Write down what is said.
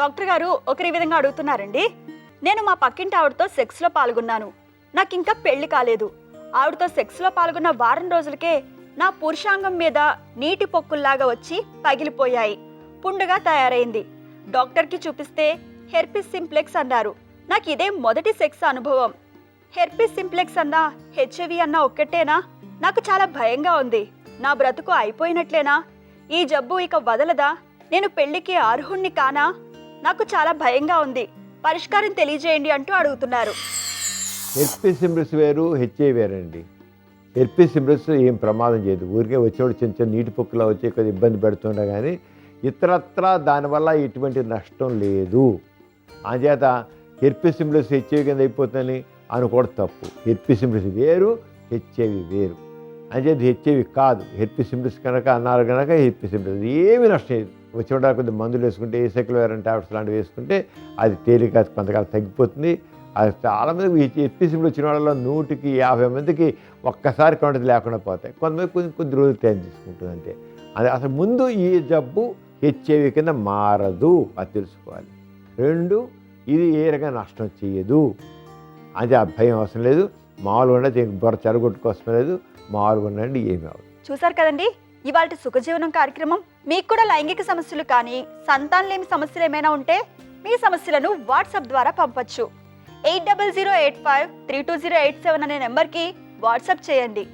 Doctor గారు ఒకరి విధంగా అడుగుతున్నారండి. నేను మా పక్కింటి ఆవిడతో సెక్స్లో పాల్గొన్నాను. నాకు ఇంకా పెళ్లి కాలేదు. ఆవిడతో సెక్స్లో పాల్గొన్న వారం రోజులకే నా పురుషాంగం మీద నీటి పొక్కుల్లాగా వచ్చి పగిలిపోయాయి. పుండుగా తయారైంది. డాక్టర్కి చూపిస్తే హెర్పిస్ సింప్లెక్స్ అన్నారు. నాకు ఇదే మొదటి సెక్స్ అనుభవం. హెర్పిస్ సింప్లెక్స్ అన్నా హెచ్ఐవి అన్నా ఒక్కటేనా? నాకు చాలా భయంగా ఉంది. నా బ్రతుకు అయిపోయినట్లేనా? ఈ జబ్బు ఇక వదలదా? నేను పెళ్లికి అర్హుణ్ణి కానా? నాకు చాలా భయంగా ఉంది. పరిష్కారం తెలియజేయండి అంటూ అడుగుతున్నారు. హెర్పిస్ సింప్లెక్స్ వేరు, హెచ్ఐవి వేరండి. హెర్పిస్ సింప్లెక్స్ ఏం ప్రమాదం చేయదు. ఊరికే వచ్చేవాడు చిన్న చిన్న నీటి పొక్కులా వచ్చి కొద్దిగా ఇబ్బంది పెడుతుండే కానీ ఇతరత్రా దానివల్ల ఎటువంటి నష్టం లేదు. అంచేత హెర్పిస్ సింప్లెక్స్ హెచ్ఐవి కింద అయిపోతుందని అనుకోవడం తప్పు. హెర్పిస్ సింప్లెక్స్ వేరు, హెచ్ఐవి వేరు. అంచేది హెచ్ఐవి కాదు. హెర్పిస్ సింప్లెక్స్ కనుక అన్నారు కనుక హెర్పిస్ సింప్లెక్స్ ఏమీ నష్టం లేదు. వచ్చేవాడు కొద్దిగా మందులు వేసుకుంటే ఏసైక్లోవిర్ టాబ్లెట్స్ లాంటివి వేసుకుంటే అది తేలిక కొంతకాలం తగ్గిపోతుంది. అది చాలామందికి హెర్పిస్ సింప్లెక్స్ వచ్చిన వాళ్ళలో 100కి 50 మందికి ఒక్కసారి కౌంటర్ లేకుండా పోతాయి. కొంతమంది కొద్ది రోజులు టైం తీసుకుంటుంది అంతే. అది అసలు ముందు ఈ జబ్బు హెచ్ఐవి కింద మారదు, అది తెలుసుకోవాలి. 2, ఇది ఏ రకంగా నష్టం చేయదు. అది ఆ భయం అవసరం లేదు. మామూలుగా ఉండదు, బొర చెరగొట్టుకోసం లేదు. మామూలుగా ఉండండి, ఏమీ అవ్వదు. చూసారు కదండి ఇవాళ సుఖజీవనం కార్యక్రమం. మీకు కూడా లైంగిక సమస్యలు కానీ సంతానలేమి సమస్యలు ఏమైనా ఉంటే మీ సమస్యలను వాట్సాప్ ద్వారా పంపొచ్చు. 8008532087 అనే నెంబర్కి వాట్సాప్ చేయండి.